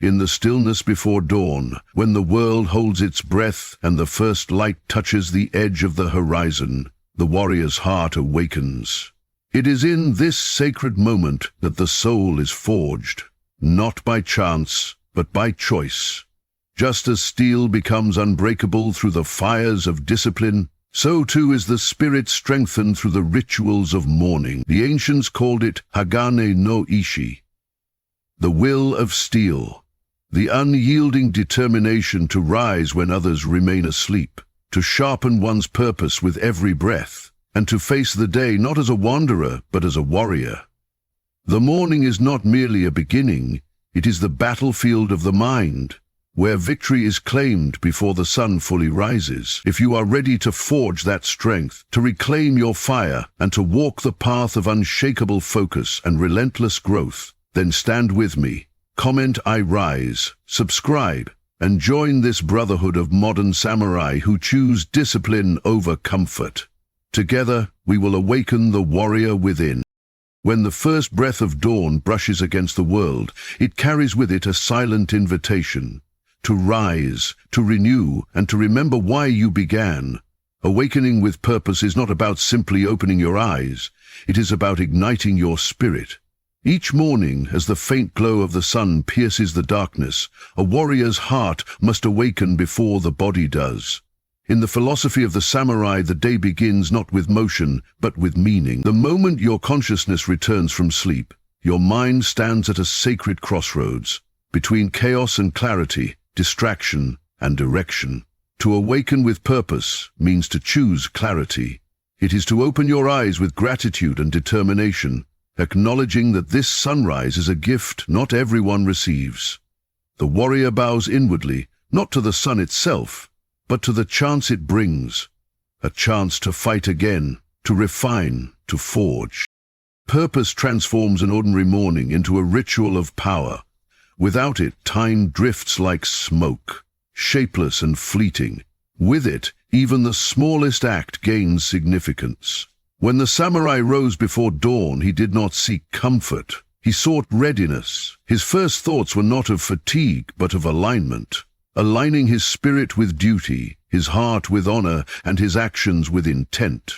In the stillness before dawn, when the world holds its breath and the first light touches the edge of the horizon, the warrior's heart awakens. It is in this sacred moment that the soul is forged, not by chance, but by choice. Just as steel becomes unbreakable through the fires of discipline, so too is the spirit strengthened through the rituals of mourning. The ancients called it Hagane no Ishi, the will of steel, the unyielding determination to rise when others remain asleep, to sharpen one's purpose with every breath, and to face the day not as a wanderer but as a warrior. The morning is not merely a beginning, it is the battlefield of the mind, where victory is claimed before the sun fully rises. If you are ready to forge that strength, to reclaim your fire, and to walk the path of unshakable focus and relentless growth, then stand with me. Comment "I rise," subscribe, and join this brotherhood of modern samurai who choose discipline over comfort. Together, we will awaken the warrior within. When the first breath of dawn brushes against the world, it carries with it a silent invitation to rise, to renew, and to remember why you began. Awakening with purpose is not about simply opening your eyes. It is about igniting your spirit. Each morning, as the faint glow of the sun pierces the darkness, a warrior's heart must awaken before the body does. In the philosophy of the samurai, the day begins not with motion, but with meaning. The moment your consciousness returns from sleep, your mind stands at a sacred crossroads, between chaos and clarity, distraction and direction. To awaken with purpose means to choose clarity. It is to open your eyes with gratitude and determination, acknowledging that this sunrise is a gift not everyone receives. The warrior bows inwardly, not to the sun itself, but to the chance it brings, a chance to fight again, to refine, to forge. Purpose transforms an ordinary morning into a ritual of power. Without it, time drifts like smoke, shapeless and fleeting. With it, even the smallest act gains significance. When the samurai rose before dawn, he did not seek comfort. He sought readiness. His first thoughts were not of fatigue, but of alignment. Aligning his spirit with duty, his heart with honor, and his actions with intent.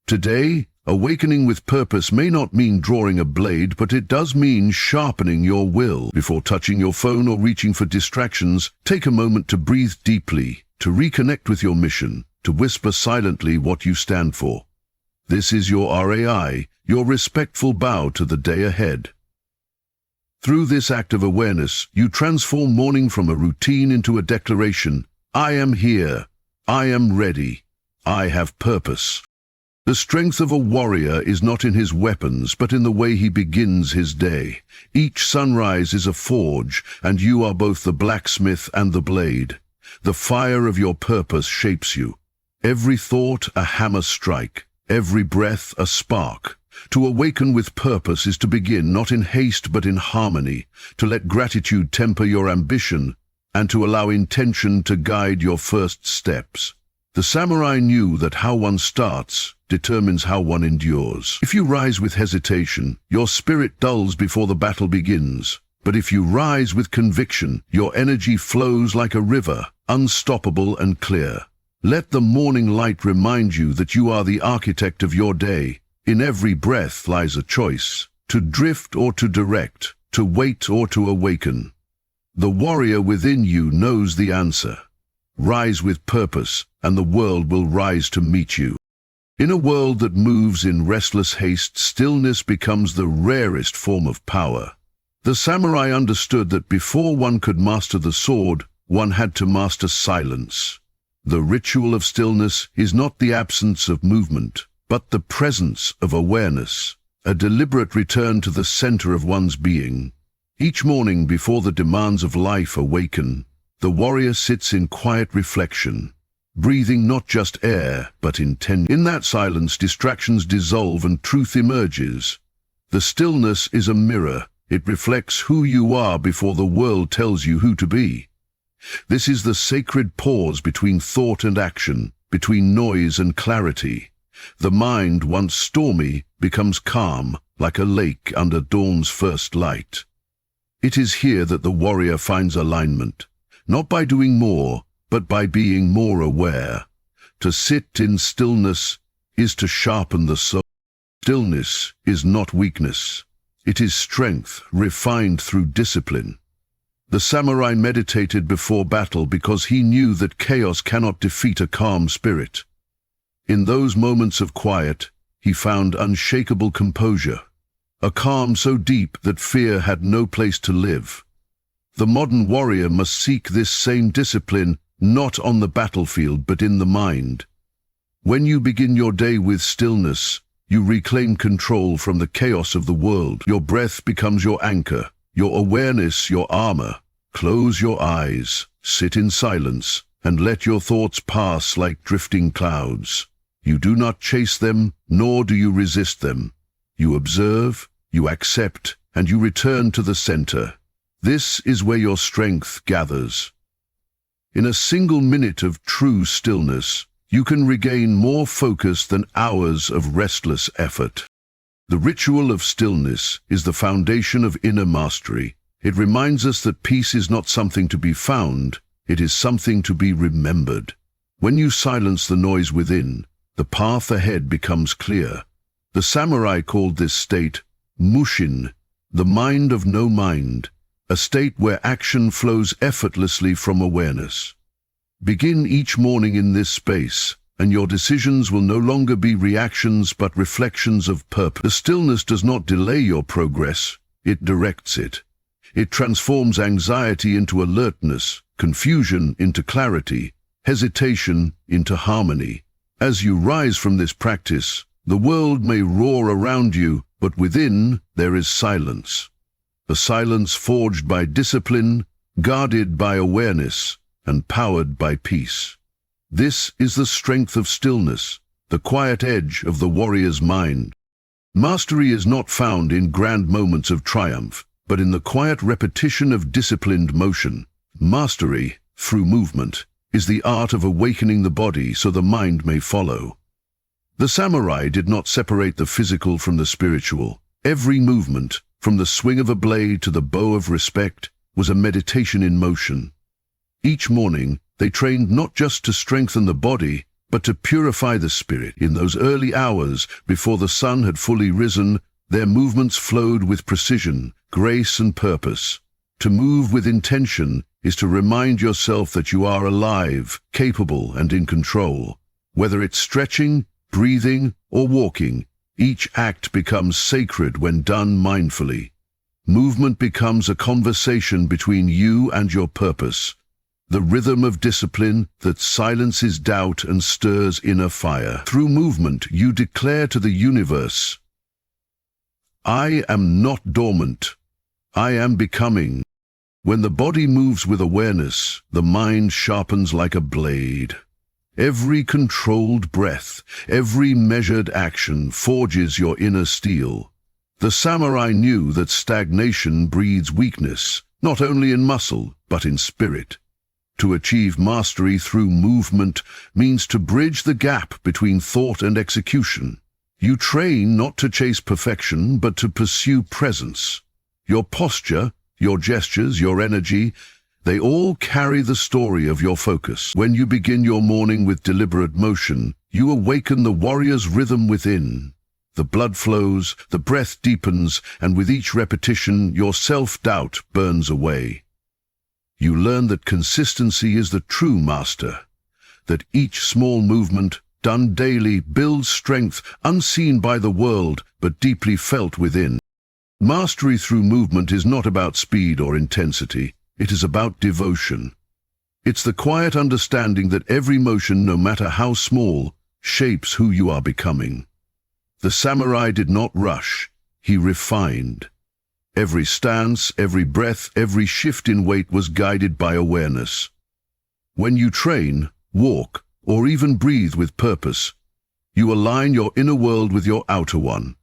Today, awakening with purpose may not mean drawing a blade, but it does mean sharpening your will. Before touching your phone or reaching for distractions, take a moment to breathe deeply, to reconnect with your mission, to whisper silently what you stand for. This is your RAI, your respectful bow to the day ahead. Through this act of awareness, you transform morning from a routine into a declaration. I am here. I am ready. I have purpose. The strength of a warrior is not in his weapons, but in the way he begins his day. Each sunrise is a forge, and you are both the blacksmith and the blade. The fire of your purpose shapes you. Every thought a hammer strike, every breath a spark. To awaken with purpose is to begin not in haste but in harmony, to let gratitude temper your ambition, and to allow intention to guide your first steps. The samurai knew that how one starts determines how one endures. If you rise with hesitation, your spirit dulls before the battle begins. But if you rise with conviction, your energy flows like a river, unstoppable and clear. Let the morning light remind you that you are the architect of your day. In every breath lies a choice, to drift or to direct, to wait or to awaken. The warrior within you knows the answer. Rise with purpose, and the world will rise to meet you. In a world that moves in restless haste, stillness becomes the rarest form of power. The samurai understood that before one could master the sword, one had to master silence. The ritual of stillness is not the absence of movement, but the presence of awareness, a deliberate return to the center of one's being. Each morning before the demands of life awaken, the warrior sits in quiet reflection, breathing not just air, but intention. In that silence, distractions dissolve and truth emerges. The stillness is a mirror. It reflects who you are before the world tells you who to be. This is the sacred pause between thought and action, between noise and clarity. The mind, once stormy, becomes calm, like a lake under dawn's first light. It is here that the warrior finds alignment, not by doing more, but by being more aware. To sit in stillness is to sharpen the soul. Stillness is not weakness. It is strength refined through discipline. The samurai meditated before battle because he knew that chaos cannot defeat a calm spirit. In those moments of quiet, he found unshakable composure, a calm so deep that fear had no place to live. The modern warrior must seek this same discipline not on the battlefield but in the mind. When you begin your day with stillness, you reclaim control from the chaos of the world. Your breath becomes your anchor, your awareness your armor. Close your eyes, sit in silence, and let your thoughts pass like drifting clouds. You do not chase them, nor do you resist them. You observe, you accept, and you return to the center. This is where your strength gathers. In a single minute of true stillness, you can regain more focus than hours of restless effort. The ritual of stillness is the foundation of inner mastery. It reminds us that peace is not something to be found, it is something to be remembered. When you silence the noise within, the path ahead becomes clear. The samurai called this state Mushin, the mind of no mind, a state where action flows effortlessly from awareness. Begin each morning in this space, and your decisions will no longer be reactions but reflections of purpose. The stillness does not delay your progress, it directs it. It transforms anxiety into alertness, confusion into clarity, hesitation into harmony. As you rise from this practice, the world may roar around you, but within there is silence. A silence forged by discipline, guarded by awareness, and powered by peace. This is the strength of stillness, the quiet edge of the warrior's mind. Mastery is not found in grand moments of triumph, but in the quiet repetition of disciplined motion. Mastery, through movement, is the art of awakening the body so the mind may follow. The samurai did not separate the physical from the spiritual. Every movement, from the swing of a blade to the bow of respect, was a meditation in motion. Each morning, they trained not just to strengthen the body, but to purify the spirit. In those early hours, before the sun had fully risen, their movements flowed with precision, grace and purpose. To move with intention is to remind yourself that you are alive, capable and in control. Whether it's stretching, breathing, or walking, each act becomes sacred when done mindfully. Movement becomes a conversation between you and your purpose, the rhythm of discipline that silences doubt and stirs inner fire. Through movement, you declare to the universe, I am not dormant. I am becoming. When the body moves with awareness, the mind sharpens like a blade. Every controlled breath, every measured action forges your inner steel. The samurai knew that stagnation breeds weakness, not only in muscle, but in spirit. To achieve mastery through movement means to bridge the gap between thought and execution. You train not to chase perfection, but to pursue presence. Your posture, your gestures, your energy, they all carry the story of your focus. When you begin your morning with deliberate motion, you awaken the warrior's rhythm within. The blood flows, the breath deepens, and with each repetition, your self-doubt burns away. You learn that consistency is the true master, that each small movement, done daily, builds strength unseen by the world, but deeply felt within. Mastery through movement is not about speed or intensity. It is about devotion. It's the quiet understanding that every motion, no matter how small, shapes who you are becoming. The samurai did not rush. He refined. Every stance, every breath, every shift in weight was guided by awareness. When you train, walk, or even breathe with purpose, you align your inner world with your outer one.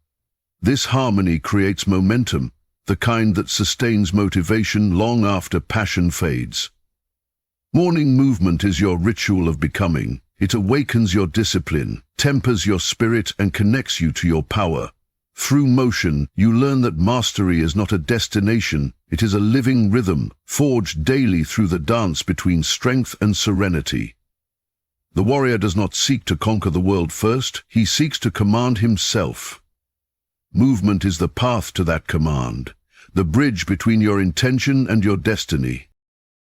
This harmony creates momentum, the kind that sustains motivation long after passion fades. Morning movement is your ritual of becoming. It awakens your discipline, tempers your spirit, and connects you to your power. Through motion, you learn that mastery is not a destination, it is a living rhythm, forged daily through the dance between strength and serenity. The warrior does not seek to conquer the world first, he seeks to command himself. Movement is the path to that command, the bridge between your intention and your destiny.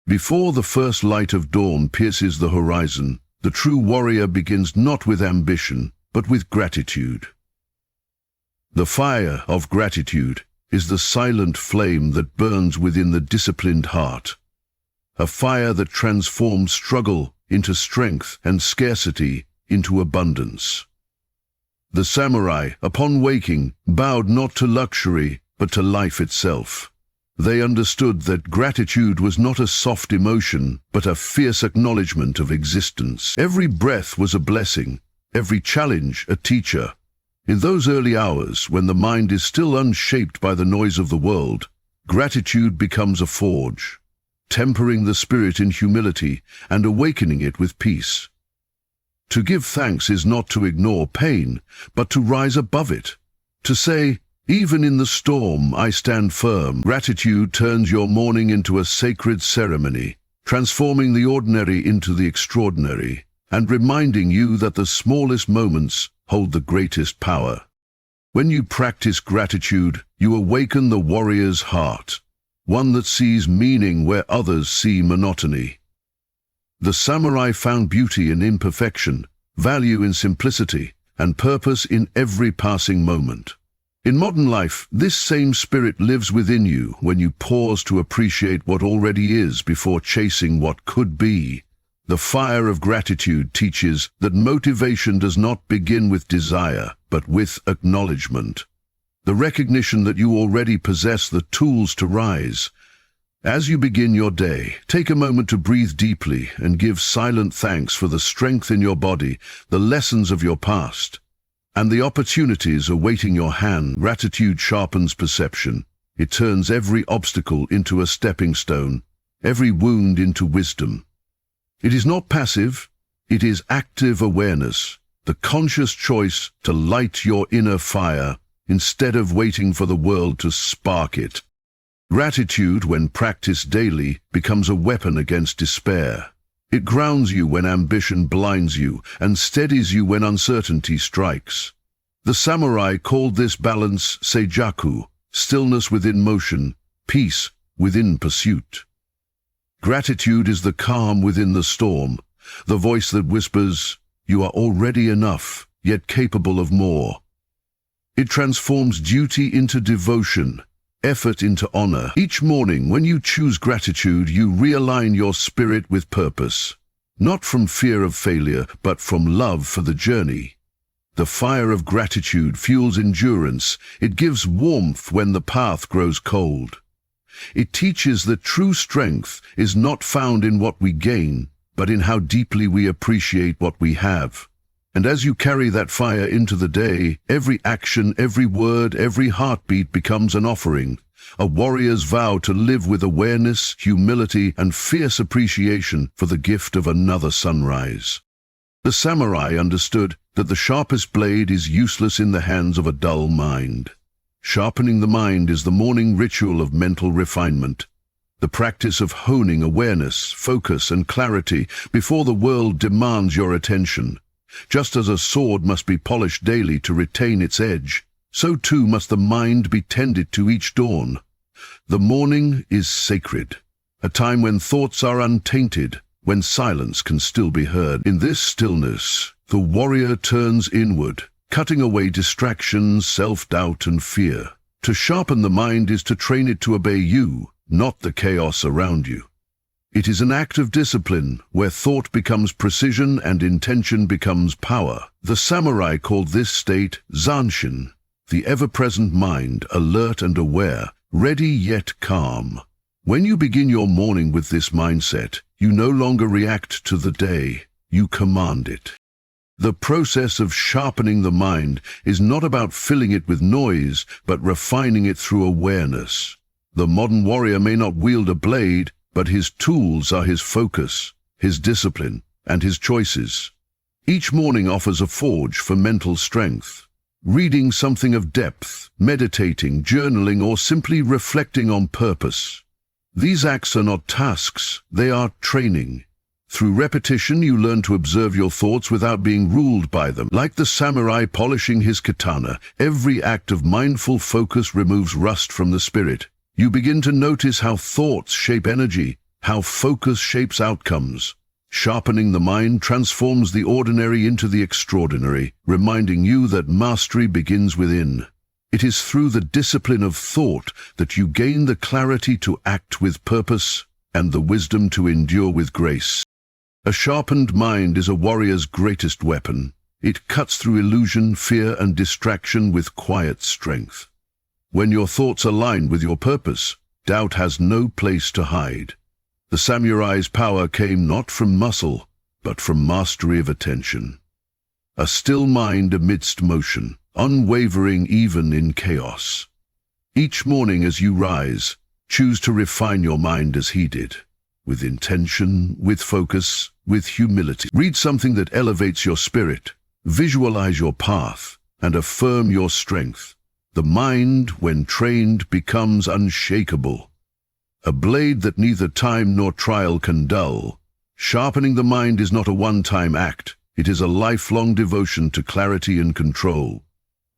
Before the first light of dawn pierces the horizon, the true warrior begins not with ambition, but with gratitude. The fire of gratitude is the silent flame that burns within the disciplined heart, a fire that transforms struggle into strength and scarcity into abundance. The samurai, upon waking, bowed not to luxury, but to life itself. They understood that gratitude was not a soft emotion, but a fierce acknowledgement of existence. Every breath was a blessing, every challenge a teacher. In those early hours, when the mind is still unshaped by the noise of the world, gratitude becomes a forge, tempering the spirit in humility and awakening it with peace. To give thanks is not to ignore pain, but to rise above it. To say, even in the storm, I stand firm. Gratitude turns your morning into a sacred ceremony, transforming the ordinary into the extraordinary, and reminding you that the smallest moments hold the greatest power. When you practice gratitude, you awaken the warrior's heart, one that sees meaning where others see monotony. The samurai found beauty in imperfection, value in simplicity, and purpose in every passing moment. In modern life, this same spirit lives within you when you pause to appreciate what already is before chasing what could be. The fire of gratitude teaches that motivation does not begin with desire, but with acknowledgement. The recognition that you already possess the tools to rise. As you begin your day, take a moment to breathe deeply and give silent thanks for the strength in your body, the lessons of your past, and the opportunities awaiting your hand. Gratitude sharpens perception. It turns every obstacle into a stepping stone, every wound into wisdom. It is not passive, it is active awareness, the conscious choice to light your inner fire instead of waiting for the world to spark it. Gratitude, when practiced daily, becomes a weapon against despair. It grounds you when ambition blinds you and steadies you when uncertainty strikes. The samurai called this balance seijaku, stillness within motion, peace within pursuit. Gratitude is the calm within the storm, the voice that whispers, "You are already enough, yet capable of more." It transforms duty into devotion, effort into honor. Each morning, when you choose gratitude, you realign your spirit with purpose, not from fear of failure, but from love for the journey. The fire of gratitude fuels endurance. It gives warmth when the path grows cold. It teaches that true strength is not found in what we gain, but in how deeply we appreciate what we have. And as you carry that fire into the day, every action, every word, every heartbeat becomes an offering, a warrior's vow to live with awareness, humility, and fierce appreciation for the gift of another sunrise. The samurai understood that the sharpest blade is useless in the hands of a dull mind. Sharpening the mind is the morning ritual of mental refinement, the practice of honing awareness, focus, and clarity before the world demands your attention. Just as a sword must be polished daily to retain its edge, so too must the mind be tended to each dawn. The morning is sacred, a time when thoughts are untainted, when silence can still be heard. In this stillness, the warrior turns inward, cutting away distractions, self-doubt, and fear. To sharpen the mind is to train it to obey you, not the chaos around you. It is an act of discipline, where thought becomes precision and intention becomes power. The samurai called this state zanshin, the ever-present mind, alert and aware, ready yet calm. When you begin your morning with this mindset, you no longer react to the day, you command it. The process of sharpening the mind is not about filling it with noise, but refining it through awareness. The modern warrior may not wield a blade, but his tools are his focus, his discipline, and his choices. Each morning offers a forge for mental strength. reading something of depth, meditating, journaling, or simply reflecting on purpose. These acts are not tasks, they are training. Through repetition, you learn to observe your thoughts without being ruled by them. Like the samurai polishing his katana, every act of mindful focus removes rust from the spirit. You begin to notice how thoughts shape energy, how focus shapes outcomes. Sharpening the mind transforms the ordinary into the extraordinary, reminding you that mastery begins within. It is through the discipline of thought that you gain the clarity to act with purpose and the wisdom to endure with grace. A sharpened mind is a warrior's greatest weapon. It cuts through illusion, fear, and distraction with quiet strength. When your thoughts align with your purpose, doubt has no place to hide. The samurai's power came not from muscle, but from mastery of attention. A still mind amidst motion, unwavering even in chaos. Each morning as you rise, choose to refine your mind as he did. With intention, with focus, with humility. Read something that elevates your spirit, visualize your path, and affirm your strength. The mind, when trained, becomes unshakable. A blade that neither time nor trial can dull. Sharpening the mind is not a one-time act. It is a lifelong devotion to clarity and control.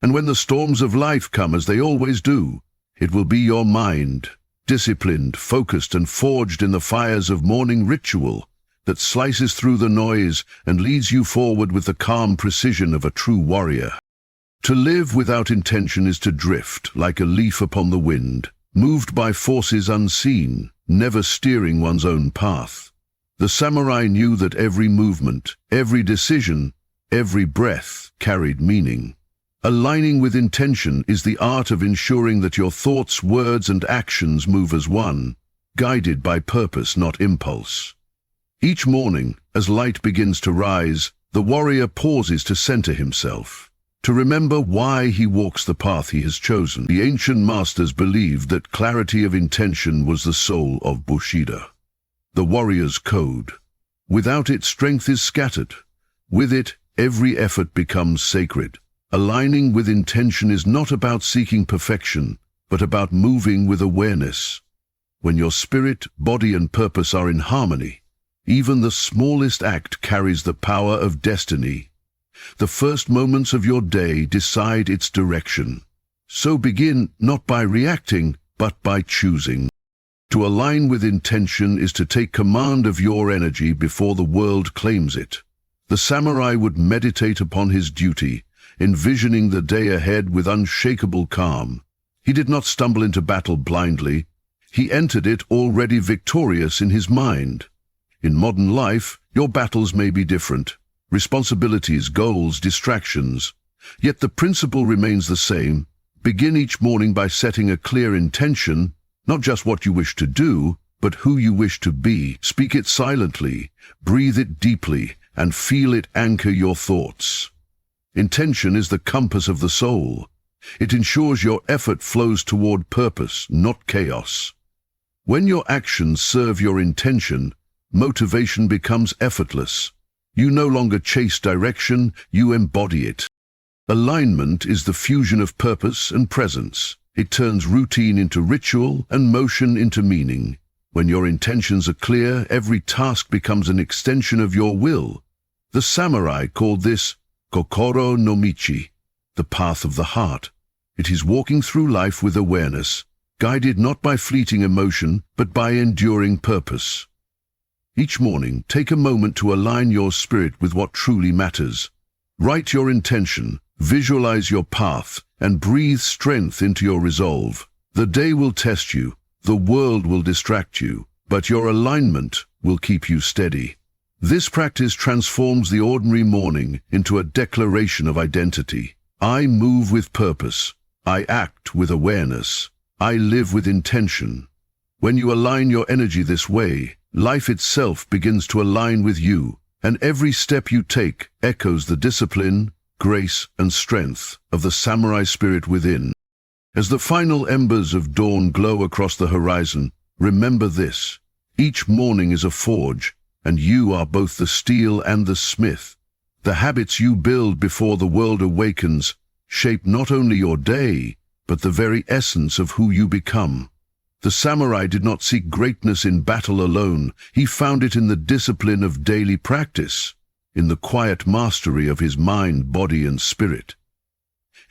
And when the storms of life come, as they always do, it will be your mind, disciplined, focused, and forged in the fires of morning ritual, that slices through the noise and leads you forward with the calm precision of a true warrior. To live without intention is to drift like a leaf upon the wind, moved by forces unseen, never steering one's own path. The samurai knew that every movement, every decision, every breath carried meaning. Aligning with intention is the art of ensuring that your thoughts, words, and actions move as one, guided by purpose, not impulse. Each morning, as light begins to rise, the warrior pauses to center himself, to remember why he walks the path he has chosen. The ancient masters believed that clarity of intention was the soul of Bushido, the warrior's code. Without it, strength is scattered. With it, every effort becomes sacred. Aligning with intention is not about seeking perfection, but about moving with awareness. When your spirit, body, and purpose are in harmony, even the smallest act carries the power of destiny. The first moments of your day decide its direction. So begin not by reacting, but by choosing. To align with intention is to take command of your energy before the world claims it. The samurai would meditate upon his duty, envisioning the day ahead with unshakable calm. He did not stumble into battle blindly. He entered it already victorious in his mind. In modern life, your battles may be different. Responsibilities, goals, distractions. Yet the principle remains the same. Begin each morning by setting a clear intention, not just what you wish to do, but who you wish to be. Speak it silently, breathe it deeply, and feel it anchor your thoughts. Intention is the compass of the soul. It ensures your effort flows toward purpose, not chaos. When your actions serve your intention, motivation becomes effortless. You no longer chase direction, you embody it. Alignment is the fusion of purpose and presence. It turns routine into ritual and motion into meaning. When your intentions are clear, every task becomes an extension of your will. The samurai called this Kokoro no Michi, the path of the heart. It is walking through life with awareness, guided not by fleeting emotion, but by enduring purpose. Each morning, take a moment to align your spirit with what truly matters. Write your intention, visualize your path, and breathe strength into your resolve. The day will test you, the world will distract you, but your alignment will keep you steady. This practice transforms the ordinary morning into a declaration of identity. I move with purpose. I act with awareness. I live with intention. When you align your energy this way, life itself begins to align with you, and every step you take echoes the discipline, grace, and strength of the samurai spirit within. As the final embers of dawn glow across the horizon, remember this: each morning is a forge, and you are both the steel and the smith. The habits you build before the world awakens shape not only your day, but the very essence of who you become. The samurai did not seek greatness in battle alone. He found it in the discipline of daily practice, in the quiet mastery of his mind, body, and spirit.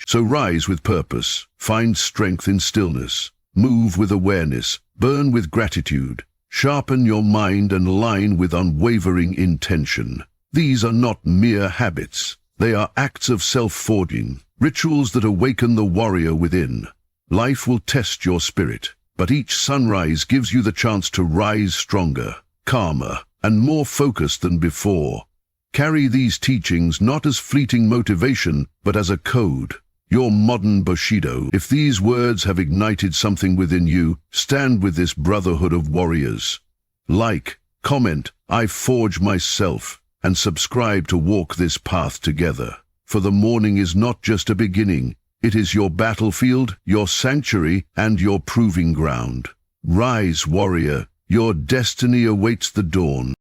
So rise with purpose, find strength in stillness, move with awareness, burn with gratitude, sharpen your mind and align with unwavering intention. These are not mere habits. They are acts of self-forging, rituals that awaken the warrior within. Life will test your spirit, but each sunrise gives you the chance to rise stronger, calmer, and more focused than before. Carry these teachings not as fleeting motivation, but as a code, your modern Bushido. If these words have ignited something within you, stand with this brotherhood of warriors. Like, comment, I forge myself, and subscribe to walk this path together. For the morning is not just a beginning, it is your battlefield, your sanctuary, and your proving ground. Rise, warrior, your destiny awaits the dawn.